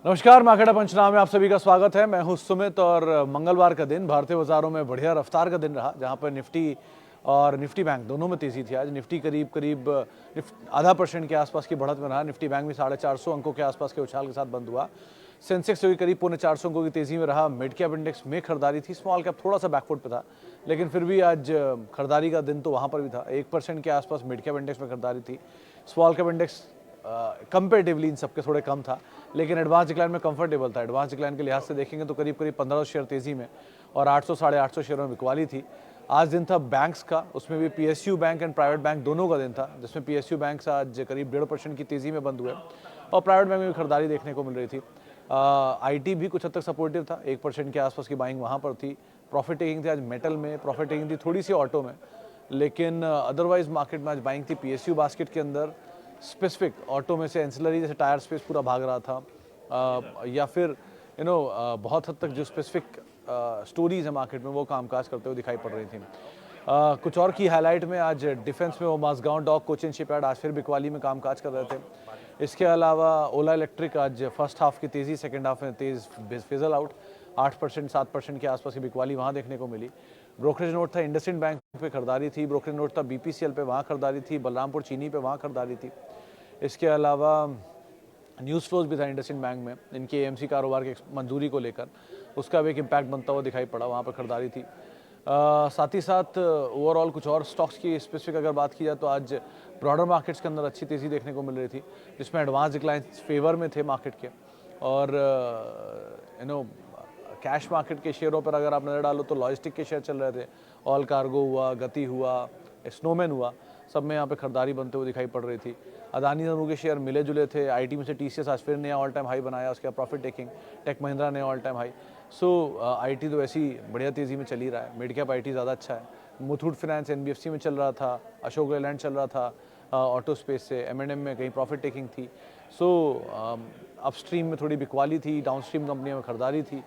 नमस्कार, मार्केट पंचनामे में आप सभी का स्वागत है। मैं हूं सुमित और मंगलवार का दिन भारतीय बाजारों में बढ़िया रफ्तार का दिन रहा, जहां पर निफ्टी और निफ्टी बैंक दोनों में तेजी थी। आज निफ्टी करीब आधा % के आसपास की बढ़त में रहा। निफ्टी बैंक भी 450 अंकों के आसपास के उछाल के साथ बंद हुआ। सेंसेक्स भी करीब 450 अंकों की तेजी में रहा। मिड कैप इंडेक्स में खरीदारी थी, स्मॉल कैप थोड़ा सा बैकफुट पे था, लेकिन फिर भी आज खरीदारी का दिन तो वहां पर भी था। 1% के आसपास मिड कैप इंडेक्स में खरीदारी थी। स्मॉल कैप इंडेक्स कंपेरेटिवली इन सबके थोड़े कम था, लेकिन एडवांस डिक्लाइन में कंफर्टेबल था। एडवांस डिक्लाइन के लिहाज से देखेंगे तो करीब 1500 शेयर तेजी में और 800 साढ़े 800 शेयरों में बिकवाली थी। आज दिन था बैंक्स का, उसमें भी PSU bank and private bank दोनों का दिन था, जिसमें पीएसयू बैंक आज करीब 1.5% की तेजी में बंद हुए और प्राइवेट बैंक में भी खरीदारी देखने को मिल रही थी। आईटी भी कुछ हद तक सपोर्टिव था, 1% के आसपास की बाइंग वहाँ पर थी। प्रॉफिट टेकिंग थी आज मेटल में, प्रॉफिट टेकिंग थी थोड़ी सी ऑटो में, लेकिन अदरवाइज मार्केट में आज बाइंग थी पीएसयू बास्केट के अंदर। स्पेसिफिक ऑटो में से एंसिलरी जैसे टायर स्पेस पूरा भाग रहा था, या फिर बहुत हद तक जो स्पेसिफिक स्टोरीज है मार्केट में वो कामकाज करते हुए दिखाई पड़ रही थी। कुछ और की हाईलाइट में आज डिफेंस में वो माजगांव डॉक कोचिन शिपयार्ड आज फिर बिकवाली में कामकाज कर रहे थे। इसके अलावा ओला इलेक्ट्रिक आज फर्स्ट हाफ की तेज़ी, सेकेंड हाफ में तेज़ फिजल आउट, 8% 7% के आसपास की बिकवाली वहाँ देखने को मिली। ब्रोकरेज नोट था इंडसइंड बैंक पे खरीदारी थी, ब्रोकरेज नोट था बीपीसीएल पे वहाँ खरीदारी थी, बलरामपुर चीनी पे वहाँ खरीदारी थी। इसके अलावा न्यूज़ फ्लोज भी था इंडसइंड बैंक में, इनके एएमसी कारोबार की मंजूरी को लेकर, उसका भी एक इम्पैक्ट बनता हुआ दिखाई पड़ा, वहाँ पर खरीदारी थी। साथ ही साथ ओवरऑल कुछ और स्टॉक्स की स्पेसिफिक अगर बात की जाए तो आज ब्रॉडर मार्केट्स के अंदर अच्छी तेज़ी देखने को मिल रही थी, जिसमें एडवांस डिक्लाइन फेवर में थे मार्केट के। और कैश मार्केट के शेयरों पर अगर आप नज़र डालो तो लॉजिस्टिक के शेयर चल रहे थे, ऑल कार्गो हुआ, गति हुआ, स्नोमैन हुआ, सब में यहाँ पे खरीदारी बनते हुए दिखाई पड़ रही थी। अदानी नमू के शेयर मिले जुले थे। आईटी में से टीसीएस आज फिर नया ऑल टाइम हाई बनाया, उसके बाद प्रॉफिट टेकिंग, टेक महिंद्रा नया all time high. So IT तो ऐसी बढ़िया तेज़ी में चल ही रहा है। मिड कैप आईटी ज़्यादा अच्छा है। मुथूट फाइनेंस एनबीएफसी में चल रहा था, अशोक लेलैंड चल रहा था ऑटो स्पेस से, एमएनएम में कहीं प्रॉफिट टेकिंग थी। सो अपस्ट्रीम में थोड़ी बिकवाली थी, डाउनस्ट्रीम कंपनियों में खरीदारी थी।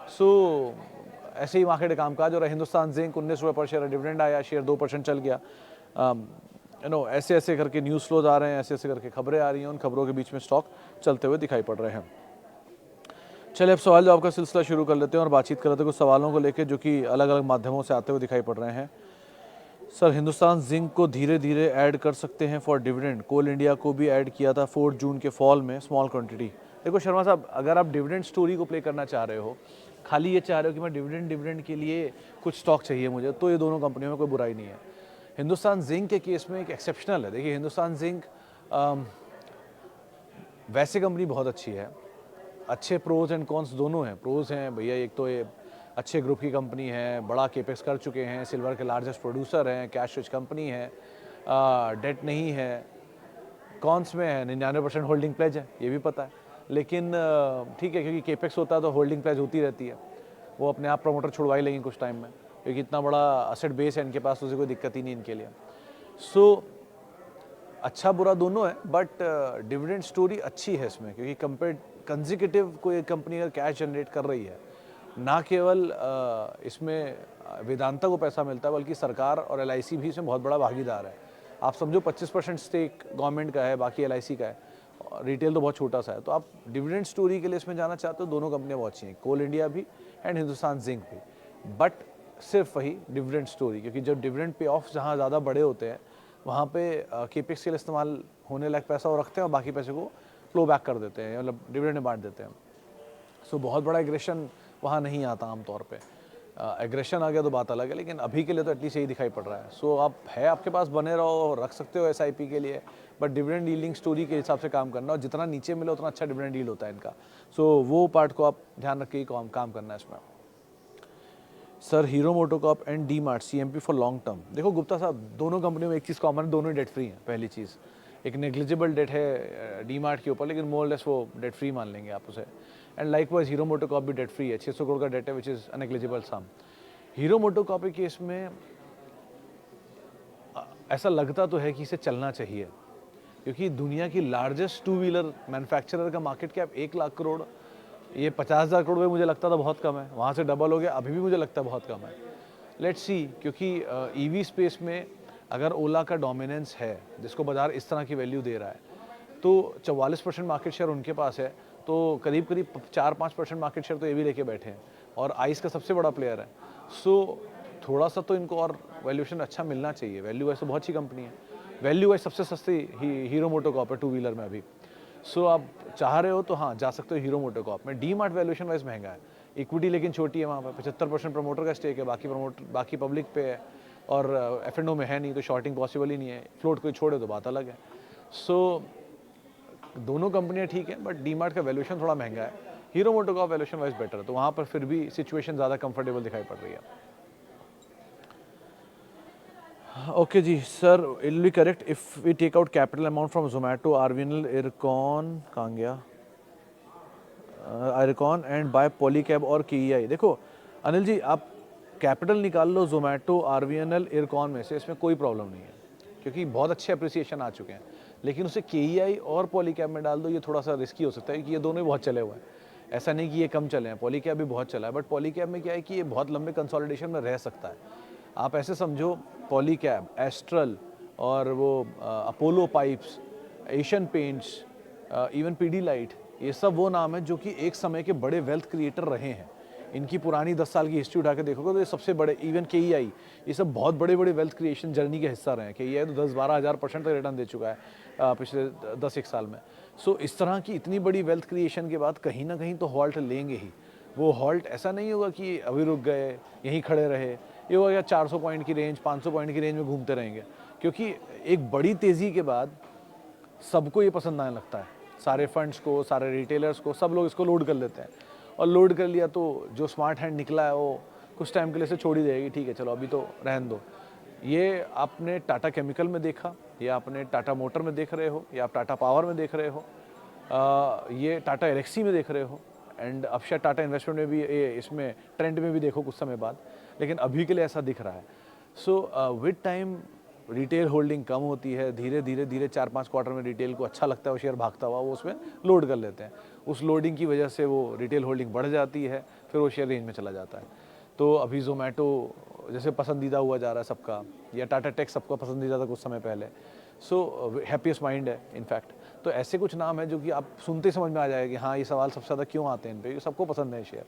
सो ऐसे ही मार्केट कामकाज। और हिंदुस्तान जिंक 19 रुपये पर शेयर डिविडेंड आया, शेयर 2% चल गया। ऐसे ऐसे करके न्यूज़ फ्लोज आ रहे हैं, ऐसे ऐसे करके खबरें आ रही हैं, उन खबरों के बीच में स्टॉक चलते हुए दिखाई पड़ रहे हैं। चलिए अब सवाल जवाब का सिलसिला शुरू कर लेते हैं और बातचीत कर लेते हैं कुछ सवालों को लेकर जो कि अलग अलग माध्यमों से आते हुए दिखाई पड़ रहे हैं। सर, हिंदुस्तान जिंक को धीरे धीरे ऐड कर सकते हैं फॉर डिविडेंड। कोल इंडिया को भी ऐड किया था 4 जून के फॉल में, स्मॉल क्वांटिटी। देखो शर्मा साहब, अगर आप डिविडेंड स्टोरी को प्ले करना चाह रहे हो, खाली ये चाह रहे हो कि मैं डिविडेंड के लिए कुछ स्टॉक चाहिए मुझे, तो ये दोनों कंपनियों में कोई बुराई नहीं है। हिंदुस्तान जिंक के केस में एक एक्सेप्शनल है। देखिए हिंदुस्तान जिंक वैसे कंपनी बहुत अच्छी है, अच्छे प्रोज एंड कॉन्स दोनों हैं। प्रोज हैं भैया, एक तो ये अच्छे ग्रुप की कंपनी है, बड़ा केपेक्स कर चुके हैं, सिल्वर के लार्जेस्ट प्रोड्यूसर हैं, कैश रिच कंपनी है, डेट नहीं है। कॉन्स में है 99% होल्डिंग प्लेज है, ये भी पता है, लेकिन ठीक है, क्योंकि केपेक्स होता है तो होल्डिंग प्लेज होती रहती है। वो अपने आप प्रमोटर छुड़वा ही लेंगे कुछ टाइम में, क्योंकि इतना बड़ा असेट बेस है इनके पास, तो उसे कोई दिक्कत ही नहीं इनके लिए। सो अच्छा बुरा दोनों है, बट डिविडेंड स्टोरी अच्छी है इसमें, क्योंकि कंजिक्यूटिव कोई कंपनी अगर कैश जनरेट कर रही है, ना केवल इसमें वेदांता को पैसा मिलता है, बल्कि सरकार और एलआईसी भी इसमें बहुत बड़ा भागीदार है। आप समझो 25% स्टेक गवर्नमेंट का है, बाकी एलआईसी का है, रिटेल तो बहुत छोटा सा है। तो आप डिविडेंड स्टोरी के लिए इसमें जाना चाहते हो, दोनों कंपनियां बहुत अच्छी हैं, कोल इंडिया भी एंड हिंदुस्तान जिंक भी, बट सिर्फ वही डिविडेंड स्टोरी, क्योंकि जब डिविडेंड पे ऑफ जहाँ ज़्यादा बड़े होते हैं, वहाँ पे केपेक्स के लिए इस्तेमाल होने लायक पैसा वो रखते हैं और बाकी पैसे को फ्लो बैक कर देते हैं, मतलब डिविडेंड में बांट देते हैं। सो बहुत बड़ा एग्रेशन वहाँ नहीं आता आमतौर पे। एग्रेशन आ गया तो बात अलग है, लेकिन अभी के लिए तो एटलीस्ट यही दिखाई पड़ रहा है। सो आप है आपके पास, बने रहो, रख सकते हो एसआईपी के लिए, बट डिविडेंड डीलिंग स्टोरी के हिसाब से काम करना, और जितना नीचे मिले उतना अच्छा डिविडेंड डील होता है इनका। सो वो पार्ट को आप ध्यान रख के काम करना है इसमें। Sir, hero MotoCorp and D mart CMP for long term. देखो गुप्ता साहब, दोनों कंपनियों में एक चीज़ कॉमन है, दोनों ही डेट फ्री हैं। पहली चीज़, एक नेग्लिजिबल डेट है डी मार्ट के ऊपर, लेकिन मोर लेस वो डेट फ्री मान लेंगे आप उसे। एंड लाइकवाइज हीरो मोटोकॉर्प भी डेट फ्री है, 600 करोड़ का डेट है, which is negligible sum. Hero MotoCorp के केस में ऐसा लगता तो है कि इसे चलना चाहिए, क्योंकि दुनिया की लार्जेस्ट 2 व्हीलर मैन्युफैक्चरर का मार्केट कैप 1 लाख करोड़, ये 50,000 करोड़ में मुझे लगता था बहुत कम है, वहाँ से डबल हो गया, अभी भी मुझे लगता है बहुत कम है। लेट्स सी, क्योंकि ईवी स्पेस में अगर ओला का डोमिनेंस है, जिसको बाजार इस तरह की वैल्यू दे रहा है, तो 44% मार्केट शेयर उनके पास है, तो करीब करीब 4-5% मार्केट शेयर तो ये भी लेके बैठे हैं और आइस का सबसे बड़ा प्लेयर है। सो थोड़ा सा तो इनको और वैल्यूएशन अच्छा मिलना चाहिए। वैल्यू वाइज तो बहुत अच्छी कंपनी है, वैल्यू वाइज सबसे सस्ती हीरो मोटोकॉर्प है टू व्हीलर में अभी। सो आप चाह रहे हो तो हाँ जा सकते हो हीरो मोटोकॉर्प में। डी मार्ट वैल्यूएशन वाइज महंगा है, इक्विटी लेकिन छोटी है, वहाँ पर 75% प्रमोटर का स्टेक है, बाकी पब्लिक पे है और F&O में है नहीं, तो शॉर्टिंग पॉसिबल ही नहीं है। फ्लोट कोई छोड़े तो बात अलग है। सो दोनों कंपनियां ठीक है, बट डी मार्ट का वैल्यूएशन थोड़ा महंगा है, hero MotoCorp valuation wise better है, तो वहाँ पर फिर भी सिचुएशन ज़्यादा कंफर्टेबल दिखाई पड़ रही है। Okay ji sir, it will be correct if we take out capital amount from Zomato, RVNL, IRCON, कहाँ गया, आयरकॉन एंड बाय पॉलीकैब और केईआई। देखो अनिल जी, आप कैपिटल निकाल लो जोमेटो, आरवीएनएल, इरकॉन में से, इसमें कोई प्रॉब्लम नहीं है क्योंकि बहुत अच्छे अप्रिसिएशन आ चुके हैं। लेकिन उसे केईआई और पॉलीकैब में डाल दो, ये थोड़ा सा रिस्की हो सकता है क्योंकि ये दोनों ही बहुत चले हुए हैं। ऐसा नहीं कि ये कम चले हैं, पॉलीकैब भी बहुत चला है, बट पॉलीकैब में क्या है कि ये बहुत लंबे कंसोलिडेशन में रह सकता है। आप ऐसे समझो, पॉलीकैब, एस्ट्रल और वो Apollo pipes, Asian paints, even Pidilite, ये सब वो नाम है जो कि एक समय के बड़े वेल्थ क्रिएटर रहे हैं। इनकी पुरानी 10 साल की हिस्ट्री उठा के देखोगे तो ये सबसे बड़े, इवन केईआई, ये सब बहुत बड़े बड़े वेल्थ क्रिएशन जर्नी के हिस्सा रहे हैं। केईआई तो 10-12 हज़ार % तक रिटर्न दे चुका है पिछले 10-1 साल में। सो इस तरह की इतनी बड़ी वेल्थ क्रिएशन के बाद कहीं ना कहीं तो हॉल्ट लेंगे ही। वो हॉल्ट ऐसा नहीं होगा कि अभी रुक गए, यहीं खड़े रहे, ये होगा 400 पॉइंट की रेंज, 500 पॉइंट की रेंज में घूमते रहेंगे, क्योंकि एक बड़ी तेज़ी के बाद सबको ये पसंद आने लगता है। सारे फंड्स को, सारे रिटेलर्स को, सब लोग इसको लोड कर लेते हैं, और लोड कर लिया तो जो स्मार्ट हैंड निकला है वो कुछ टाइम के लिए से छोड़ ही देगी, ठीक है चलो अभी तो रहने दो। ये आपने टाटा केमिकल में देखा, या आपने टाटा मोटर में देख रहे हो, या आप टाटा पावर में देख रहे हो, ये टाटा एलेक्सी में देख रहे हो, एंड अब शायद टाटा इन्वेस्टमेंट में भी, इसमें ट्रेंड में भी देखो कुछ समय बाद, लेकिन अभी के लिए ऐसा दिख रहा है। So with time retail holding कम होती है, धीरे धीरे 4-5 क्वार्टर में रिटेल को अच्छा लगता है वो शेयर भागता हुआ, वो उसमें लोड कर लेते हैं। उस लोडिंग की वजह से वो रिटेल होल्डिंग बढ़ जाती है, फिर वो शेयर रेंज में चला जाता है। तो अभी जोमेटो जैसे पसंदीदा हुआ जा रहा है सबका, या टाटा टेक सबका पसंदीदा था कुछ समय पहले। सो हैप्पीएस्ट माइंड है इनफैक्ट। तो ऐसे कुछ नाम है जो कि आप सुनते समझ में आ जाएगा कि हाँ ये सवाल सबसे ज़्यादा क्यों आते हैं इन पे, सबको पसंद है शेयर।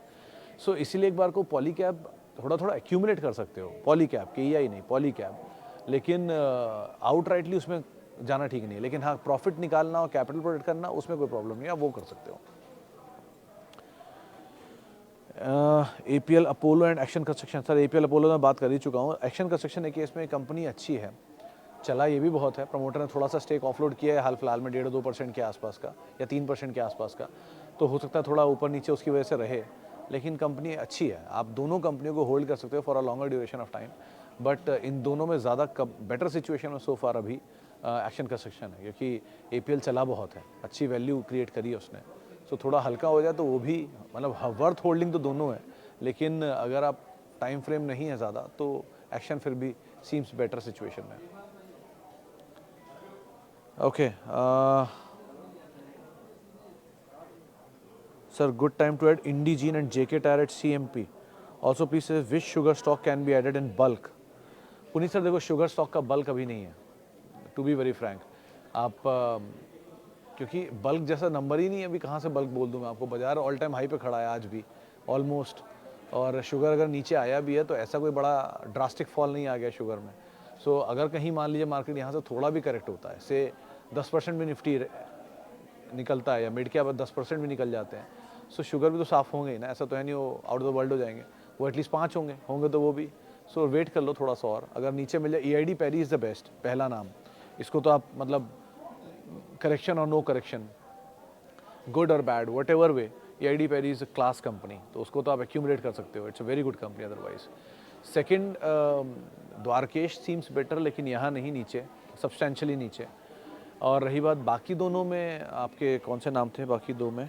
सो इसीलिए एक बार को पॉलीकैब थोड़ा एक्यूमुलेट कर सकते हो, पॉलीकैब, केईआई नहीं, पॉलीकैब। लेकिन आउटराइटली उसमें जाना ठीक नहीं है। लेकिन हाँ, प्रॉफिट निकालना और कैपिटल प्रोटेक्ट करना, उसमें कोई प्रॉब्लम नहीं है, आप वो कर सकते हो। APL Apollo and action construction, sir APL Apollo में बात कर ही चुका हूँ। एक्शन कंस्ट्रक्शन है कि इसमें कंपनी अच्छी है, चला ये भी बहुत है, प्रमोटर ने थोड़ा सा स्टेक ऑफलोड किया है हाल फिलहाल में, 1.5-2% के आसपास का, या 3% के आसपास का, तो हो सकता है थोड़ा ऊपर नीचे उसकी वजह से रहे, लेकिन कंपनी अच्छी है। आप दोनों कंपनियों को होल्ड कर सकते हो for a longer duration of time, but in दोनों में ज़्यादा बेटर सिचुएशन में सो फार अभी एक्शन कंस्ट्रक्शन है, क्योंकि एपीएल चला बहुत है, अच्छी वैल्यू क्रिएट करी है उसने। सो थोड़ा हल्का हो जाए तो वो भी, मतलब वर्थ होल्डिंग तो दोनों है, लेकिन अगर आप टाइम फ्रेम नहीं है ज़्यादा तो एक्शन फिर भी सीम्स बेटर सिचुएशन में। Okay sir, good time to add Indegene and JK tyre at CMP. Also please say which sugar stock can be added in bulk. Puneet sir देखो, शुगर स्टॉक का बल्क अभी नहीं है, टू बी वेरी फ्रैंक। आप क्योंकि bulk जैसा number ही नहीं है अभी, कहाँ से बल्क बोल दूँ मैं आपको। बाजार ऑल टाइम हाई पे खड़ा है आज भी ऑलमोस्ट, और शुगर अगर नीचे आया भी है तो ऐसा कोई बड़ा ड्रास्टिक फॉल नहीं आ गया शुगर में। सो अगर कहीं मान लीजिए मार्केट यहाँ से थोड़ा भी करेक्ट होता है, से 10% भी निफ्टी निकलता है, या मिड कैप 10% भी निकल जाते हैं, सो शुगर भी तो साफ होंगे ही ना, ऐसा तो है नहीं वो आउट ऑफ द वर्ल्ड हो जाएंगे, वो एटलीस्ट 5 होंगे तो वो भी। सो वेट कर लो थोड़ा सा और, अगर नीचे मिल जाए। EID Parry is the best, पहला नाम, इसको तो आप मतलब करेक्शन और नो करेक्शन, गुड और bad, whatever way, EID Parry is a class company, तो उसको तो आप एक्यूमुलेट कर सकते हो, it's a very good company otherwise. Second, Dwarikesh seems better, लेकिन यहाँ नहीं, नीचे, सब्सटेंशियली नीचे। और रही बात बाकी दोनों में, आपके कौन से नाम थे बाकी दो में,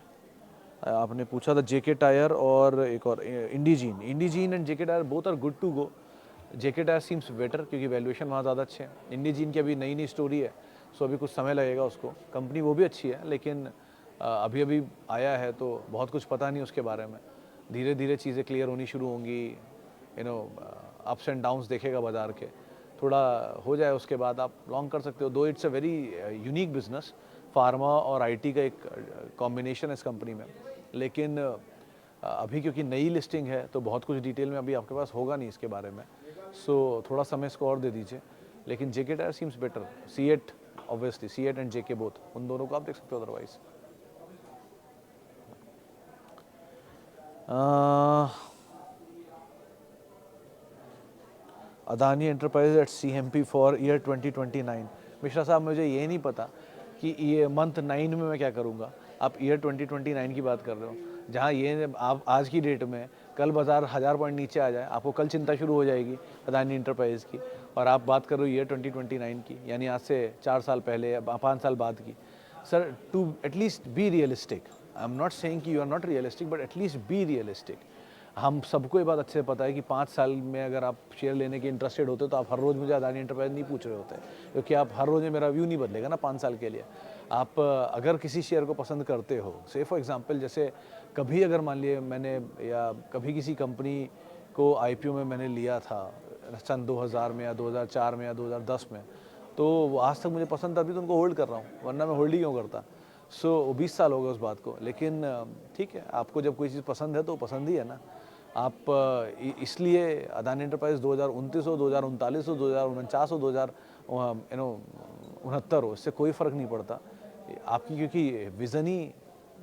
आपने पूछा था जेके टायर और एक और Indegene and JK tyre, both are good to go. JK tyre seems better क्योंकि वैल्यूएशन वहाँ ज़्यादा अच्छे हैं। इंडीजीन की अभी नई स्टोरी है, सो अभी कुछ समय लगेगा उसको। कंपनी वो भी अच्छी है, लेकिन अभी आया है तो बहुत कुछ पता नहीं उसके बारे में। धीरे धीरे चीज़ें क्लियर होनी शुरू होंगी, अप्स एंड डाउन्स देखेगा बाजार के, थोड़ा हो जाए उसके बाद आप लॉन्ग कर सकते हो। दो it's a very unique business, pharma और आईटी का एक कॉम्बिनेशन है इस कंपनी में। लेकिन अभी क्योंकि नई लिस्टिंग है तो बहुत कुछ डिटेल में अभी आपके पास होगा नहीं इसके बारे में, सो थोड़ा समय इसको और दे दीजिए। लेकिन JK tyre seems better, C8 obviously, C8 and JK both, उन दोनों को आप देख सकते हो। Otherwise Adani enterprise at CMP for year 2029। Mishra साहब, मुझे ये नहीं पता कि ये मंथ 9 में मैं क्या करूँगा। आप ईयर 2029 की बात कर रहे हो, जहाँ ये आप आज की डेट में कल बाजार 1000 पॉइंट नीचे आ जाए, आपको कल चिंता शुरू हो जाएगी अदानी एंटरप्राइज की। और आप बात कर रहे हो ईयर 2029 की, यानी आज से 4 साल पहले या 5 साल बाद की। Sir, to at least be realistic, I am not saying कि you are not realistic, but at least be realistic. हम सबको ये बात अच्छे से पता है कि 5 साल में अगर आप शेयर लेने के इंटरेस्टेड होते तो आप हर रोज़ मुझे अदानी एंटरप्राइज नहीं पूछ रहे होते, क्योंकि आप हर रोज़ मेरा व्यू नहीं बदलेगा ना 5 साल के लिए। आप अगर किसी शेयर को पसंद करते हो, से फॉर एग्जांपल जैसे कभी अगर मान लिए मैंने या कभी किसी कंपनी को IPO में मैंने लिया था सन 2000 में या 2004 में या 2010 में, तो आज तक मुझे पसंद था, अभी तो उनको होल्ड कर रहा हूँ, वरना मैं होल्ड ही क्यों करता। सो 20 साल हो गए उस बात को। लेकिन ठीक है, आपको जब कोई चीज़ पसंद है तो पसंद ही है ना। आप इसलिए अदानी एंटरप्राइज 2029 हो, 2039 हो, 2049 हो, 2069 हो, इससे कोई फ़र्क नहीं पड़ता आपकी, क्योंकि विज़न ही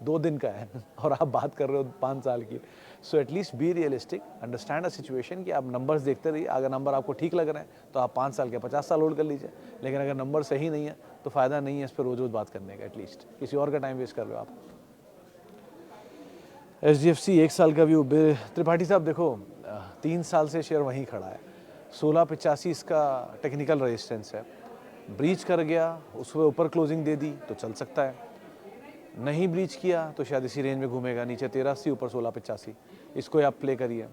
2 दिन का है और आप बात कर रहे हो 5 साल की। So at least be realistic, understand a situation कि आप नंबर्स देखते रहिए। अगर नंबर आपको ठीक लग रहे हैं तो आप 5 साल के 50 साल होल्ड कर लीजिए। लेकिन अगर नंबर सही नहीं है तो फ़ायदा नहीं है इस पर रोज़ रोज़ बात करने का। एटलीस्ट किसी और का टाइम वेस्ट कर रहे हो आप। HDFC 1 साल का व्यू। त्रिपाठी साहब देखो, 3 साल से शेयर वहीं खड़ा है, 1685 इसका टेक्निकल रेजिस्टेंस है। ब्रीच कर गया, उसके ऊपर क्लोजिंग दे दी तो चल सकता है, नहीं ब्रीच किया तो शायद इसी रेंज में घूमेगा, नीचे 1380, ऊपर 1685। इसको आप प्ले करिए।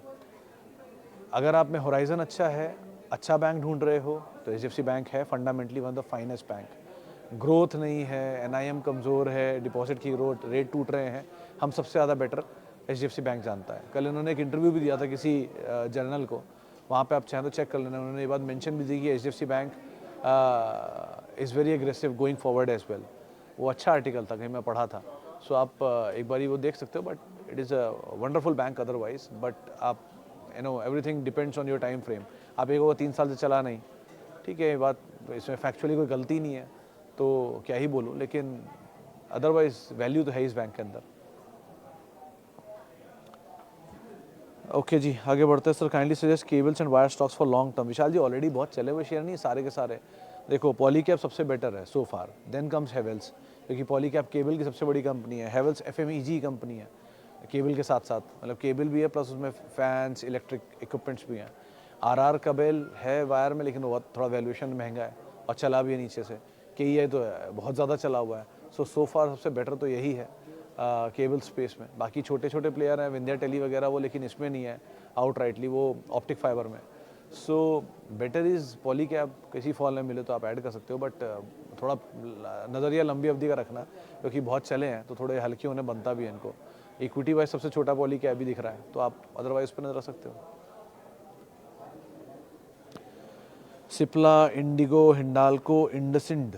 अगर आप में होराइजन अच्छा है, अच्छा बैंक ढूंढ रहे हो तो HDFC बैंक है, fundamentally one of the finest bank. Growth नहीं है, NIM कमज़ोर है, डिपॉजिट की रेट टूट रहे हैं, हम सबसे ज़्यादा बेटर HDFC बैंक जानता है। कल इन्होंने एक इंटरव्यू भी दिया था किसी जर्नल को, वहाँ पे आप चाहें तो चेक कर लेना। उन्होंने ये बात मेंशन भी दी कि HDFC bank is very aggressive going forward as well. वो अच्छा आर्टिकल था, कहीं मैं पढ़ा था। सो आप एक बार वो देख सकते हो। But it is a wonderful bank otherwise. But आप everything depends on your time frame. आप एक होगा 3 साल से चला नहीं, ठीक है, ये बात, इसमें फैक्चुअली कोई गलती नहीं है तो क्या ही बोलूँ, लेकिन अदरवाइज वैल्यू तो है इस बैंक के अंदर। ओके जी, आगे बढ़ते हैं। Sir kindly suggest cables and wire stocks for long term. Vishal ji, already बहुत चले हुए शेयर नहीं सारे के सारे। देखो, पॉलीकैब सबसे बेटर है सो फार, देन कम्स हेवेल्स, क्योंकि पॉलीकैब केबल की सबसे बड़ी कंपनी है। हेवेल्स FMEG कंपनी है केबल के साथ साथ, मतलब केबल भी है प्लस उसमें फैंस, इलेक्ट्रिक इक्विपमेंट्स भी हैं। RR कबेल है वायर में, लेकिन वो थोड़ा वैल्यूएशन महंगा है और चला भी है नीचे से। KEI तो बहुत ज़्यादा चला हुआ है। सो फार सबसे बेटर तो यही है केबल स्पेस में। बाकी छोटे छोटे प्लेयर हैं, विंध्या टेली वगैरह, वो लेकिन इसमें नहीं है आउटराइटली, वो ऑप्टिक फाइबर में। So better is Polycab. किसी फॉल में मिले तो आप ऐड कर सकते हो, बट थोड़ा नज़रिया लंबी अवधि का रखना, क्योंकि बहुत चले हैं तो थोड़े हल्के होने बनता भी है इनको। इक्विटी वाइज सबसे छोटा पॉलीकैब भी दिख रहा है, तो आप अदरवाइज पर नजर रख सकते हो। Cipla, IndiGo, Hindalco, IndusInd.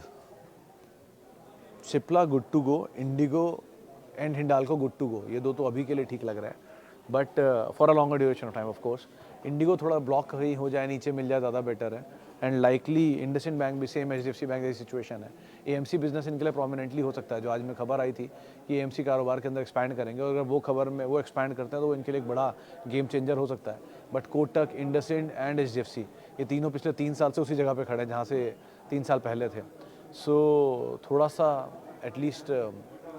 Cipla good to go, IndiGo and Hindalco good to go, ये दो तो अभी के लिए ठीक लग रहा है, but for a longer duration of time of course. Indigo थोड़ा ब्लॉक कहीं हो जाए, नीचे मिल जाए, ज़्यादा बेटर है। एंड लाइकली इंडसइंड बैंक भी सेम HDFC बैंक जैसी सिचुएशन है। AMC बिजनेस इनके लिए प्रोमिनेंटली हो सकता है, जो आज में खबर आई थी कि AMC कारोबार के अंदर एक्सपैंड करेंगे, और अगर वो खबर में वो एक्सपैंड करते हैं तो वो इनके लिए एक बड़ा गेम चेंजर हो सकता है। But Kotak, IndusInd and HDFC, ये तीनों पिछले 3 साल से उसी जगह पे खड़े हैं जहाँ से 3 साल पहले थे। सो थोड़ा सा एटलीस्ट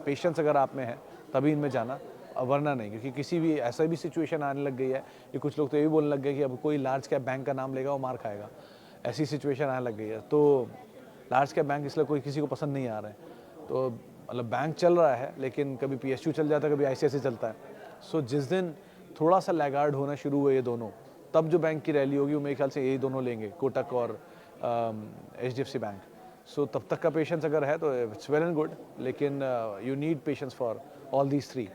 पेशेंस अगर आप में है तभी इनमें जाना, वरना नहीं, क्योंकि किसी भी ऐसा भी सिचुएशन आने लग गई है कि कुछ लोग तो ये भी बोलने लग गए कि अब कोई लार्ज कैप बैंक का नाम लेगा वो मार खाएगा। ऐसी सिचुएशन आने लग गई है, तो लार्ज कैप बैंक इसलिए कोई किसी को पसंद नहीं आ रहे हैं। तो मतलब बैंक चल रहा है, लेकिन कभी PSU चल जाता है, कभी ICICI चलता है। सो जिस दिन थोड़ा सा लैगार्ड होना शुरू हुए ये दोनों, तब जो बैंक की रैली होगी वो मेरे ख्याल से यही दोनों लेंगे, कोटक और HDFC बैंक। सो तब तक का पेशेंस अगर है तो इट्स वेल एंड गुड, लेकिन you need patience for all these three.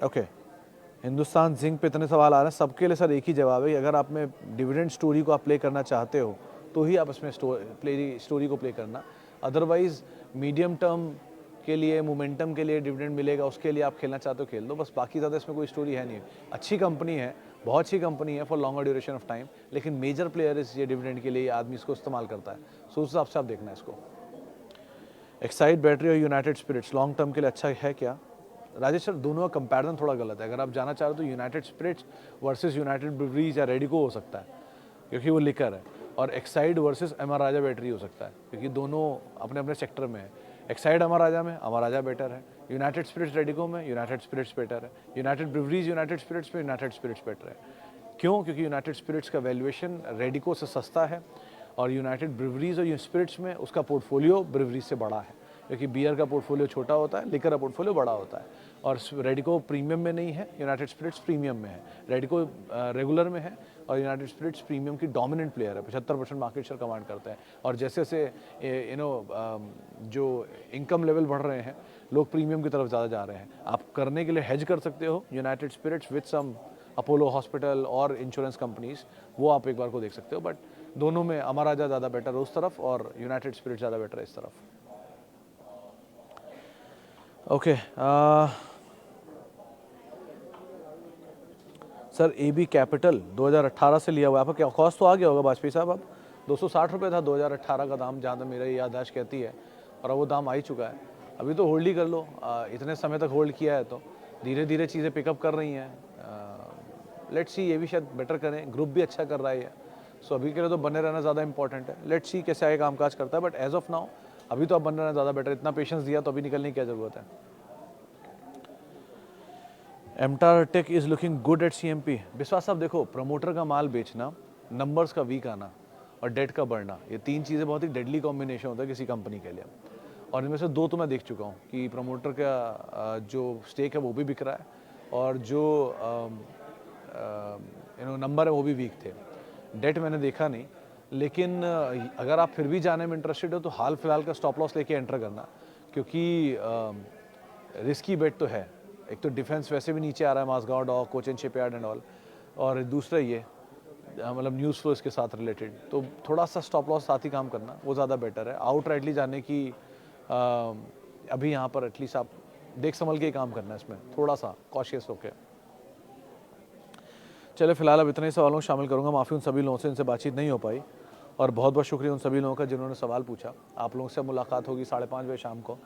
Okay, Hindustan zinc पे इतने सवाल आ रहे हैं, सबके लिए सर एक ही जवाब है कि अगर आप में डिविडेंड स्टोरी को आप प्ले करना चाहते हो तो ही आप इसमें स्टोरी को प्ले करना। अदरवाइज मीडियम टर्म के लिए, मोमेंटम के लिए डिविडेंड मिलेगा, उसके लिए आप खेलना चाहते हो खेल दो बस, बाकी ज़्यादा इसमें कोई स्टोरी है नहीं। अच्छी कंपनी है, बहुत अच्छी कंपनी है for longer duration of time, लेकिन मेजर प्लेयर इस ये डिविडेंड के लिए आदमी इसको इस्तेमाल करता है। सो उस हिसाब से आप देखना है इसको। एक्साइड बैटरी और यूनाइटेड स्पिरिट्स लॉन्ग टर्म के लिए अच्छा है क्या? राजेश सर, दोनों का कंपैरिजन थोड़ा गलत है। अगर आप जाना चाह रहे हो तो United spirits versus United breweries या रेडिको हो सकता है क्योंकि वो लिकर है, और एक्साइड वर्सेस अमर राजा बैटरी हो सकता है क्योंकि दोनों अपने अपने सेक्टर में है। एक्साइड अमर राजा में अमर राजा बेटर है, यूनाइटेड स्पिरिट्स रेडिको में यूनाइटेड स्पिरिट्स बेटर है, यूनाइटेड ब्रूवरीज यूनाइटेड स्पिरिट्स में यूनाइटेड स्पिरिट्स बेटर है। क्यों? क्योंकि यूनाइटेड स्पिरिट्स का वैल्यूएशन रेडिको से सस्ता है और यूनाइटेड ब्रूवरीज और स्पिरिट्स में उसका पोर्टफोलियो ब्रूवरीज से बड़ा है, क्योंकि बियर का पोर्टफोलियो छोटा होता है, लिकर का पोर्टफोलियो बड़ा होता है। और रेडिको प्रीमियम में नहीं है, यूनाइटेड स्पिरिट्स प्रीमियम में है। रेडिको रेगुलर में है और यूनाइटेड स्पिरिट्स प्रीमियम की डोमिनेंट प्लेयर है, 75% मार्केट शेयर कमांड करता है। और जैसे जैसे जो इनकम लेवल बढ़ रहे हैं, लोग प्रीमियम की तरफ ज़्यादा जा रहे हैं। आप करने के लिए हेज कर सकते हो united spirits with some Apollo hospital और इंश्योरेंस कंपनीज, वो आप एक बार को देख सकते हो। बट दोनों में अमर राजा ज़्यादा बेटर है उस तरफ और यूनाइटेड स्पिरिट्स ज़्यादा बेटर है इस तरफ। ओके सर, AB कैपिटल 2018 से लिया हुआ है आपका, क्या कॉस्ट तो आ गया होगा वाजपेयी साहब? अब 260 रुपये था 2018 का दाम, जहाँ तक मेरी याददाश्त कहती है, और अब वो दाम आ ही चुका है। अभी तो होल्ड ही कर लो, इतने समय तक होल्ड किया है तो धीरे धीरे चीज़ें पिकअप कर रही हैं। लेट्स सी, ये भी शायद बेटर करें, ग्रुप भी अच्छा कर रहा है। सो अभी के लिए तो बने रहना ज़्यादा इंपॉर्टेंट है। लेट्स सी कैसे आगे कामकाज करता है, बट एज ऑफ नाउ अभी तो अब बने रहना ज़्यादा बेटर। इतना पेशेंस दिया तो अभी निकलने की क्या ज़रूरत है। MTAR tech is looking good at CMP। Vishwas साहब देखो, प्रमोटर का माल बेचना, नंबर्स का वीक आना और डेट का बढ़ना, ये तीन चीज़ें बहुत ही डेडली कॉम्बिनेशन होता है किसी कंपनी के लिए। और इनमें से दो तो मैं देख चुका हूँ कि प्रमोटर का जो स्टेक है वो भी बिक रहा है और जो नंबर है वो भी वीक थे। डेट मैंने देखा नहीं, लेकिन अगर आप फिर भी जाने में इंटरेस्टेड हो तो हाल फिलहाल का स्टॉप लॉस लेके एंटर करना, क्योंकि रिस्की बेट तो है। एक तो डिफेंस वैसे भी नीचे आ रहा है, Mazagon dock, Cochin shipyard and all, और दूसरा ये मतलब न्यूज़ फ्लो इसके साथ रिलेटेड, तो थोड़ा सा स्टॉप लॉस साथ ही काम करना वो ज़्यादा बेटर है। आउट राइटली जाने की अभी यहाँ पर एटलीस्ट आप देख संभल के ही काम करना है, इसमें थोड़ा सा कॉशियस होके। चले फिलहाल अब इतने ही सवालों को शामिल करूँगा, माफ़ी उन सभी लोगों से इनसे बातचीत नहीं हो पाई, और बहुत बहुत शुक्रिया उन सभी लोगों का जिन्होंने सवाल पूछा। आप लोगों से मुलाकात होगी 5:30 बजे शाम को।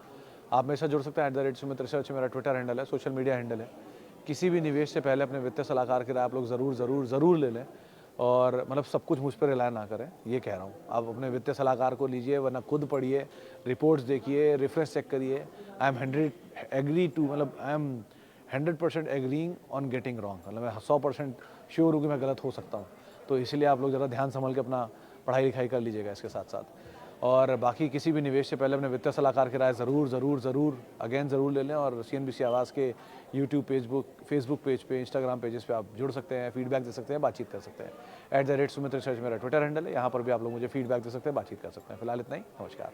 आप मेरे साथ जुड़ सकते हैं @सुमित रिसर्च, मेरा ट्विटर हैंडल है, सोशल मीडिया हैंडल है। किसी भी निवेश से पहले अपने वित्तीय सलाहकार की राय आप लोग ज़रूर ले लें, और मतलब सब कुछ मुझ पर रिलाय ना करें, ये कह रहा हूँ। आप अपने वित्तीय सलाहकार को लीजिए, वरना खुद पढ़िए, रिपोर्ट्स देखिए, रेफरेंस चेक करिए। I am 100% agreeing on getting wrong, मतलब मैं 100% श्योर हूँ कि मैं गलत हो सकता हूँ। तो इसीलिए आप लोग ज़रा ध्यान संभल के अपना पढ़ाई लिखाई कर लीजिएगा इसके साथ साथ। और बाकी किसी भी निवेश से पहले अपने वित्तीय सलाहकार की राय ज़रूर ले लें। और CNBC आवाज़ के यूट्यूब फेसबुक पेज पे, इंस्टाग्राम पेजेस पे आप जुड़ सकते हैं, फीडबैक दे सकते हैं, बातचीत कर सकते हैं। @सुमित रिसर्च मेरा ट्विटर हैंडल है, यहाँ पर भी आप लोग मुझे फीडबैक दे सकते हैं, बातचीत कर सकते हैं। फिलहाल इतना ही, नमस्कार।